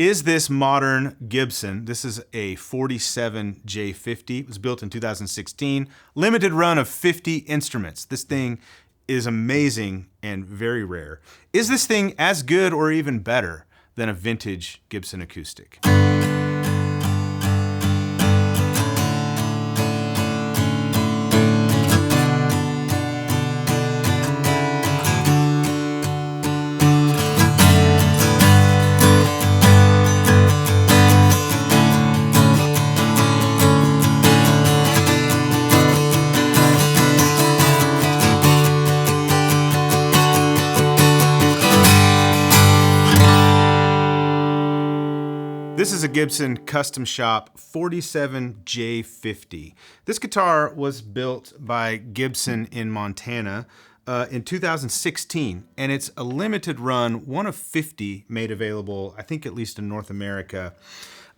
Is this modern Gibson? This is a 47 J-50. It was built in 2016. Limited run of 50 instruments. This thing is amazing and very rare. Is this thing as good or even better than a vintage Gibson acoustic? This is a Gibson Custom Shop 47 J-50. This guitar was built by Gibson in Montana in 2016, and it's a limited run, one of 50 made available, I think at least in North America.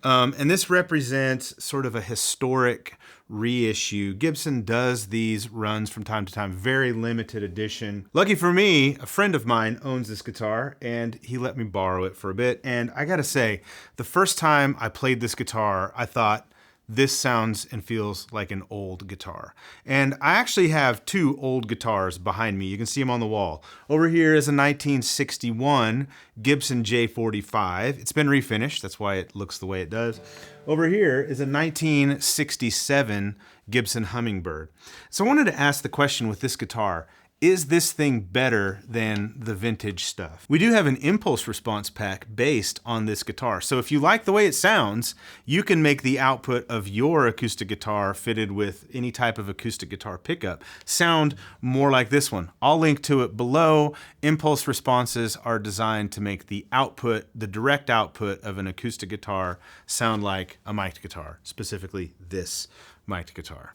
And this represents sort of a historic reissue. Gibson does these runs from time to time, very limited edition. Lucky for me, a friend of mine owns this guitar and he let me borrow it for a bit. And I gotta say, the first time I played this guitar, I thought, this sounds and feels like an old guitar. And I actually have two old guitars behind me. You can see them on the wall. Over here is a 1961 Gibson J45. It's been refinished, that's why it looks the way it does. Over here is a 1967 Gibson Hummingbird. So I wanted to ask the question with this guitar, is this thing better than the vintage stuff? We do have an impulse response pack based on this guitar. So if you like the way it sounds, you can make the output of your acoustic guitar fitted with any type of acoustic guitar pickup sound more like this one. I'll link to it below. Impulse responses are designed to make the output, the direct output of an acoustic guitar sound like a mic'd guitar, specifically this mic'd guitar.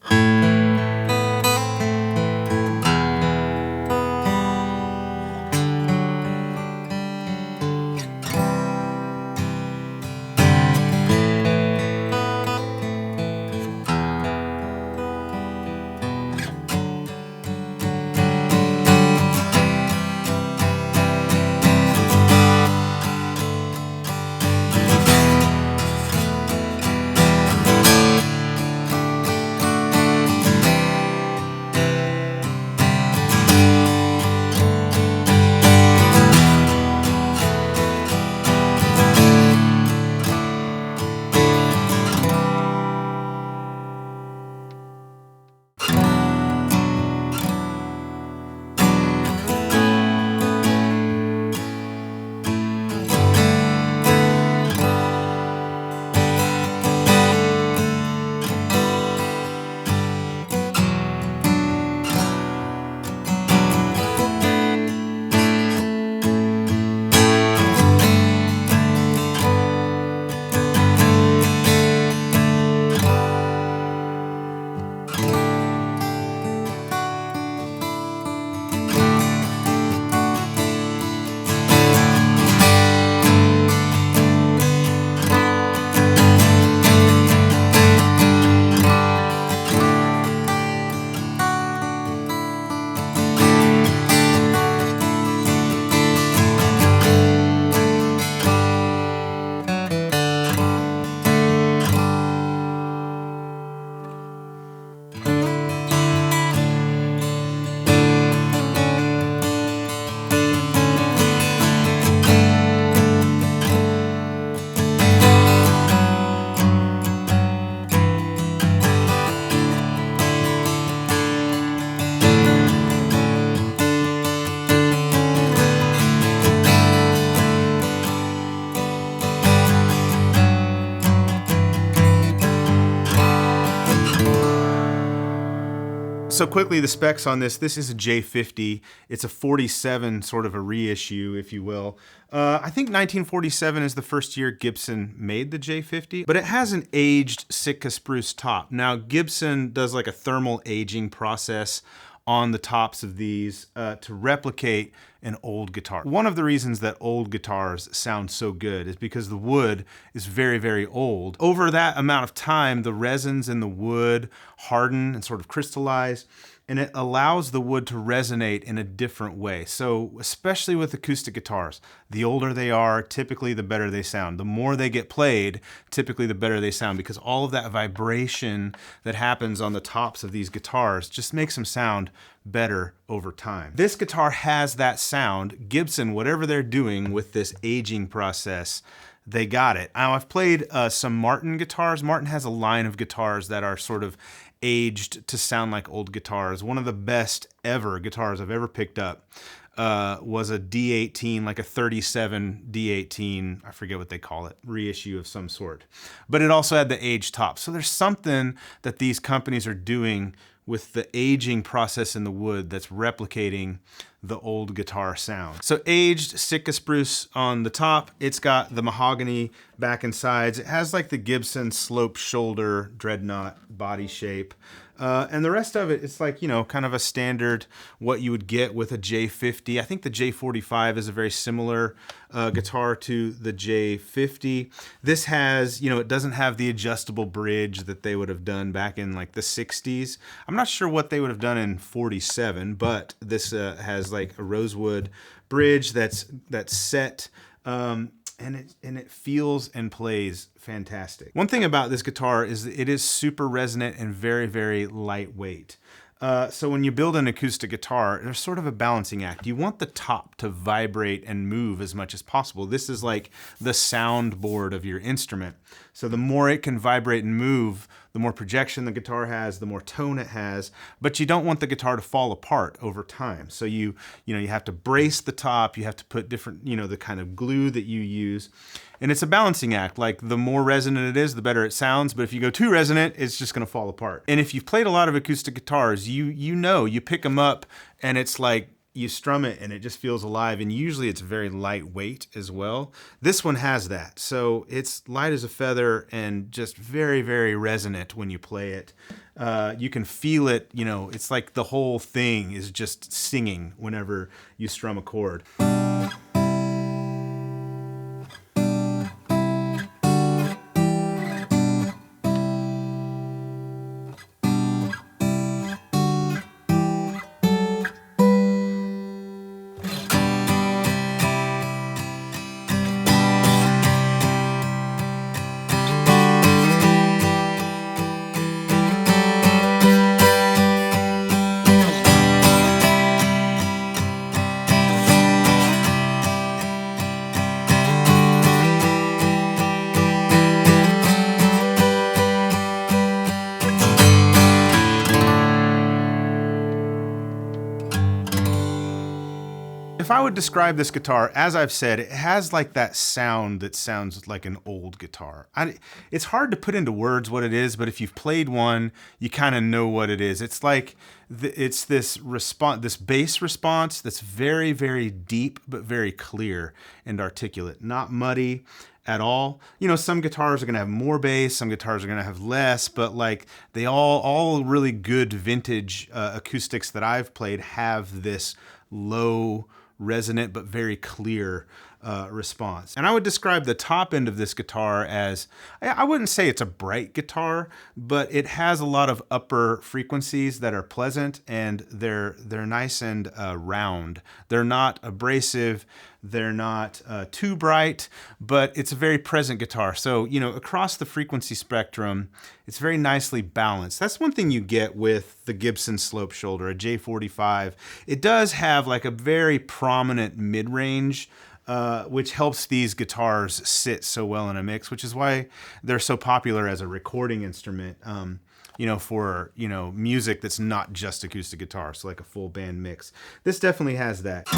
So quickly, the specs on this is a J50. It's a 47, sort of a reissue, if you will. I think 1947 is the first year Gibson made the J50, but it has an aged Sitka spruce top. Now, Gibson does like a thermal aging process on the tops of these to replicate an old guitar. One of the reasons that old guitars sound so good is because the wood is very, very old. Over that amount of time, the resins in the wood harden and sort of crystallize, and it allows the wood to resonate in a different way. So especially with acoustic guitars, the older they are, typically the better they sound. The more they get played, typically the better they sound, because all of that vibration that happens on the tops of these guitars just makes them sound better over time. This guitar has that sound. Gibson, whatever they're doing with this aging process, they got it. Now, I've played some Martin guitars. Martin has a line of guitars that are sort of aged to sound like old guitars. One of the best ever guitars I've ever picked up was a D18, like a 37 D18, I forget what they call it, reissue of some sort. But it also had the aged top. So there's something that these companies are doing with the aging process in the wood that's replicating the old guitar sound. So aged Sitka spruce on the top. It's got the mahogany back and sides. It has like the Gibson slope shoulder dreadnought body shape. And the rest of it, it's like, you know, kind of a standard, what you would get with a J-50. I think the J-45 is a very similar guitar to the J-50. This has, you know, it doesn't have the adjustable bridge that they would have done back in like the 60s. I'm not sure what they would have done in 47, but this has like a rosewood bridge that's set, and it feels and plays fantastic. One thing about this guitar is that it is super resonant and very, very lightweight. So when you build an acoustic guitar, there's sort of a balancing act. You want the top to vibrate and move as much as possible. This is like the soundboard of your instrument. So the more it can vibrate and move, the more projection the guitar has, the more tone it has, but you don't want the guitar to fall apart over time. So you have to brace the top, you have to put different, the kind of glue that you use. And it's a balancing act. Like the more resonant it is, the better it sounds. But if you go too resonant, it's just gonna fall apart. And if you've played a lot of acoustic guitars, you pick them up and it's like, you strum it and it just feels alive, and usually it's very lightweight as well. This one has that. So it's light as a feather and just very, very resonant when you play it. You can feel it, it's like the whole thing is just singing whenever you strum a chord. If I would describe this guitar, as I've said, it has like that sound that sounds like an old guitar. It's hard to put into words what it is, but if you've played one, you kind of know what it is. It's like, it's this response, this bass response that's very, very deep, but very clear and articulate, not muddy at all. Some guitars are gonna have more bass, some guitars are gonna have less, but like they all really good vintage acoustics that I've played have this low, resonant but very clear response. And I would describe the top end of this guitar as, I wouldn't say it's a bright guitar, but it has a lot of upper frequencies that are pleasant, and they're nice and round. They're not abrasive, they're not too bright, but it's a very present guitar. So, across the frequency spectrum, it's very nicely balanced. That's one thing you get with the Gibson slope shoulder, a J-45. It does have like a very prominent mid-range, which helps these guitars sit so well in a mix, which is why they're so popular as a recording instrument, for, music that's not just acoustic guitar, so like a full band mix. This definitely has that.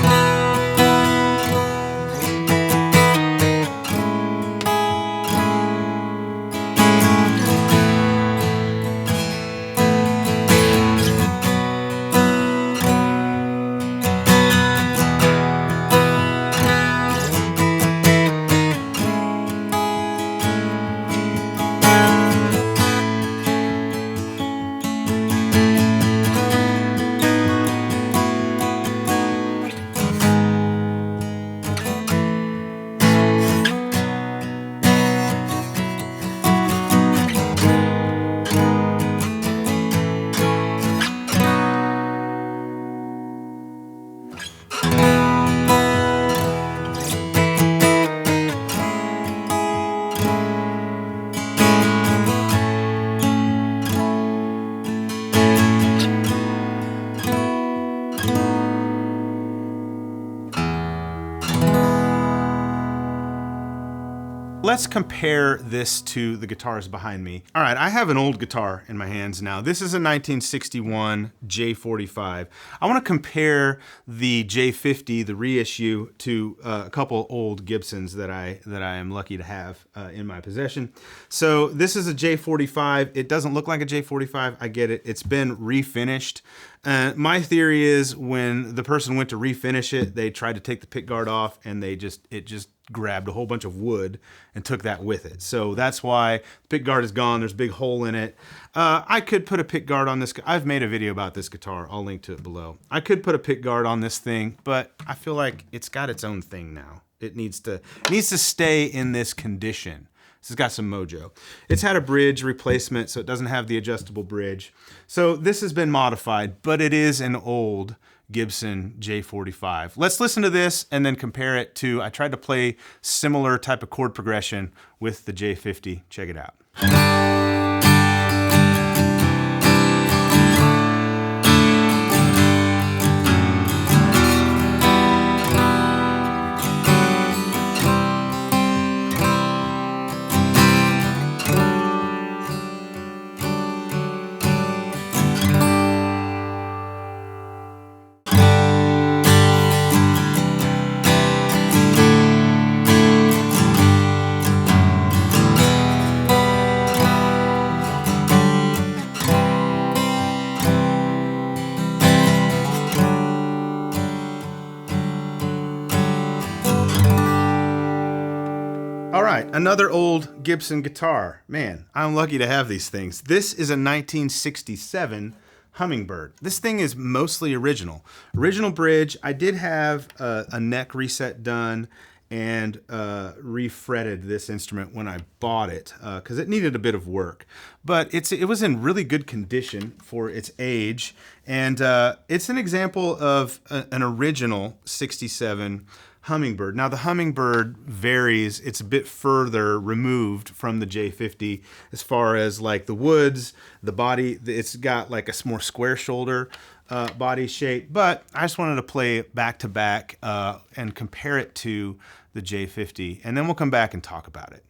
Let's compare this to the guitars behind me. All right, I have an old guitar in my hands now. This is a 1961 J-45. I want to compare the J-50, the reissue, to a couple old Gibsons that I am lucky to have in my possession. So this is a J-45. It doesn't look like a J-45. I get it. It's been refinished. My theory is when the person went to refinish it, they tried to take the pick guard off and it just grabbed a whole bunch of wood and took that with it. So that's why the pick guard is gone. There's a big hole in it. I could put a pick guard on this. I've made a video about this guitar. I'll link to it below. I could put a pick guard on this thing, but I feel like it's got its own thing now. It needs to stay in this condition. This has got some mojo. It's had a bridge replacement, so it doesn't have the adjustable bridge. So this has been modified, but it is an old Gibson J-45. Let's listen to this and then compare it to, I tried to play similar type of chord progression with the J-50. Check it out. All right, another old Gibson guitar. Man, I'm lucky to have these things. This is a 1967 Hummingbird. This thing is mostly original. Original bridge. I did have a neck reset done and refretted this instrument when I bought it because it needed a bit of work. But it was in really good condition for its age, and it's an example of an original 67 Hummingbird. Now the Hummingbird varies. It's a bit further removed from the J-50 as far as like the woods, the body. It's got like a more square shoulder body shape, but I just wanted to play back to back and compare it to the J-50, and then we'll come back and talk about it.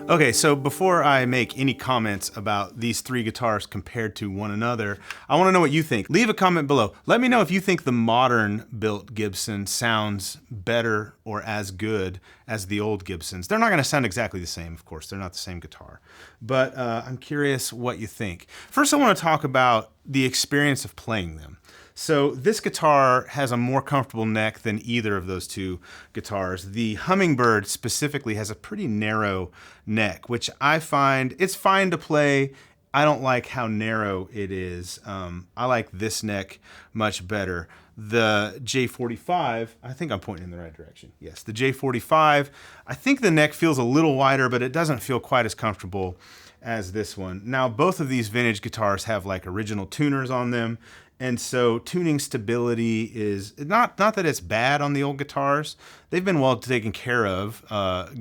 Okay, so before I make any comments about these three guitars compared to one another, I want to know what you think. Leave a comment below. Let me know if you think the modern built Gibson sounds better or as good as the old Gibsons. They're not going to sound exactly the same, of course. They're not the same guitar. But I'm curious what you think. First, I want to talk about the experience of playing them. So this guitar has a more comfortable neck than either of those two guitars. The Hummingbird specifically has a pretty narrow neck, which I find it's fine to play. I don't like how narrow it is. I like this neck much better. The J-45, I think I'm pointing in the right direction. Yes, the J-45, I think the neck feels a little wider, but it doesn't feel quite as comfortable as this one. Now, both of these vintage guitars have like original tuners on them. And so tuning stability is not that it's bad on the old guitars. They've been well taken care of,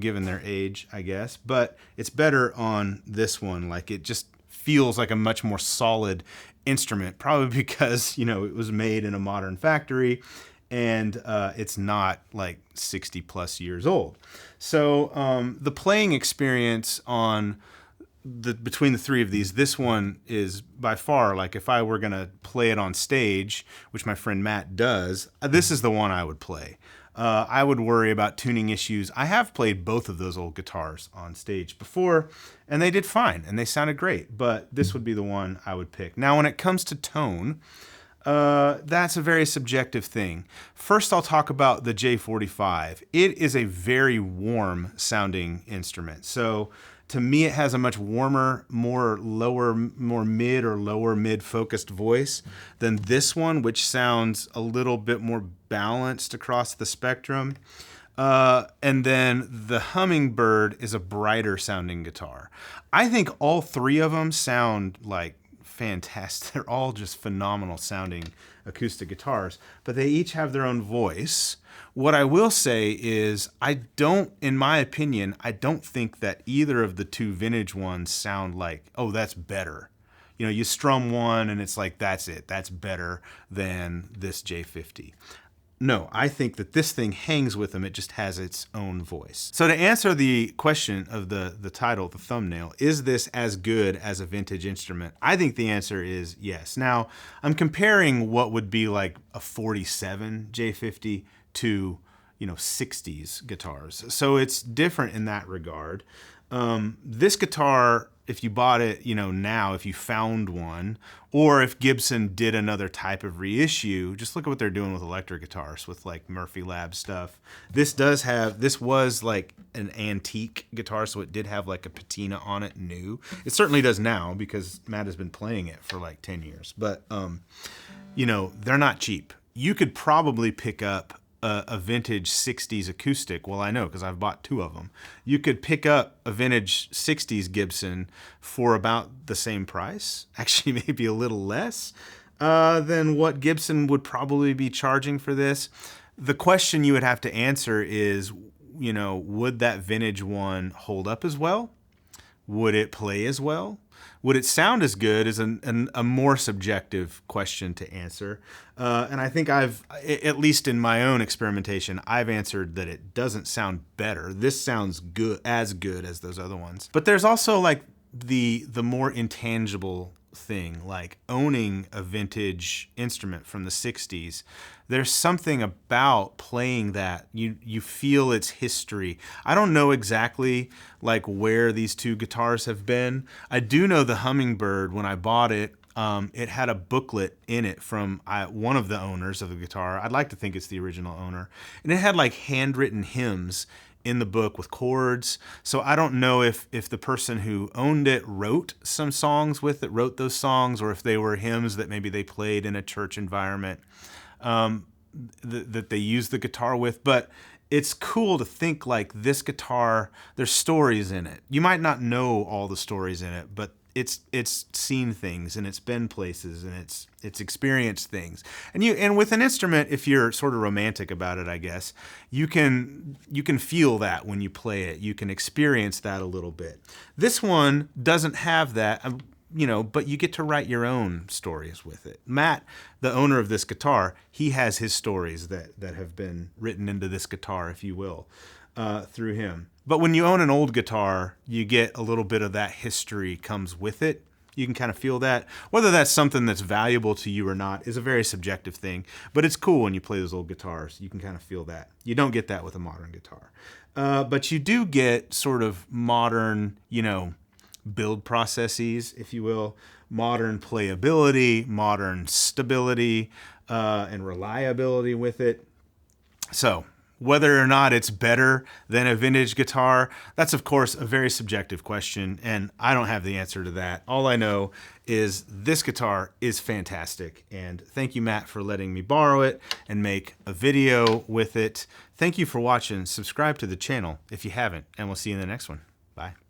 given their age, I guess. But it's better on this one. Like it just feels like a much more solid instrument, probably because, you know, it was made in a modern factory and it's not like 60 plus years old. So the playing experience on between the three of these, this one is by far, like if I were gonna play it on stage, which my friend Matt does, this is the one I would play. I would worry about tuning issues. I have played both of those old guitars on stage before, and they did fine, and they sounded great, but this would be the one I would pick. Now, when it comes to tone, that's a very subjective thing. First, I'll talk about the J-45. It is a very warm sounding instrument. So To me, it has a much warmer, more mid or lower mid focused voice than this one, which sounds a little bit more balanced across the spectrum. And then the Hummingbird is a brighter sounding guitar. I think all three of them sound like fantastic. They're all just phenomenal sounding acoustic guitars, but they each have their own voice. What I will say is in my opinion, I don't think that either of the two vintage ones sound like, oh, that's better. You know, you strum one and it's like, that's it. That's better than this J-50. No, I think that this thing hangs with them. It just has its own voice. So to answer the question of the title, the thumbnail, is this as good as a vintage instrument? I think the answer is yes. Now, I'm comparing what would be like a 47 J-50 to, 60s guitars. So it's different in that regard. This guitar, if you bought it, now, if you found one, or if Gibson did another type of reissue, just look at what they're doing with electric guitars, with like Murphy Lab stuff. This was like an antique guitar, so it did have like a patina on it, new. It certainly does now, because Matt has been playing it for like 10 years. But, they're not cheap. You could probably pick up a vintage 60s acoustic. Well, I know, because I've bought two of them. You could pick up a vintage 60s Gibson for about the same price, actually maybe a little less than what Gibson would probably be charging for this. The question you would have to answer is, would that vintage one hold up as well? Would it play as well? Would it sound as good is a more subjective question to answer. And I think at least in my own experimentation, I've answered that it doesn't sound better. This sounds as good as those other ones. But there's also like the more intangible thing, like owning a vintage instrument from the 60s. There's something about playing that. You feel its history. I don't know exactly like where these two guitars have been. I do know the Hummingbird, when I bought it, it had a booklet in it from one of the owners of the guitar. I'd like to think it's the original owner. And it had like handwritten hymns in the book with chords. So I don't know if the person who owned it wrote some songs with it, wrote those songs, or if they were hymns that maybe they played in a church environment that they used the guitar with. But it's cool to think like this guitar, there's stories in it. You might not know all the stories in it, but it's seen things and it's been places and it's experienced things. And with an instrument, if you're sort of romantic about it, I guess, you can feel that when you play it. You can experience that a little bit. This one doesn't have that, but you get to write your own stories with it. Matt, the owner of this guitar, he has his stories that have been written into this guitar, if you will, through him. But when you own an old guitar, you get a little bit of that history comes with it. You can kind of feel that. Whether that's something that's valuable to you or not is a very subjective thing, but it's cool when you play those old guitars. You can kind of feel that. You don't get that with a modern guitar. But you do get sort of modern, build processes, if you will, modern playability, modern stability, and reliability with it. So whether or not it's better than a vintage guitar, that's of course a very subjective question, and I don't have the answer to that. All I know is this guitar is fantastic, and thank you, Matt, for letting me borrow it and make a video with it. Thank you for watching. Subscribe to the channel if you haven't, and we'll see you in the next one. Bye.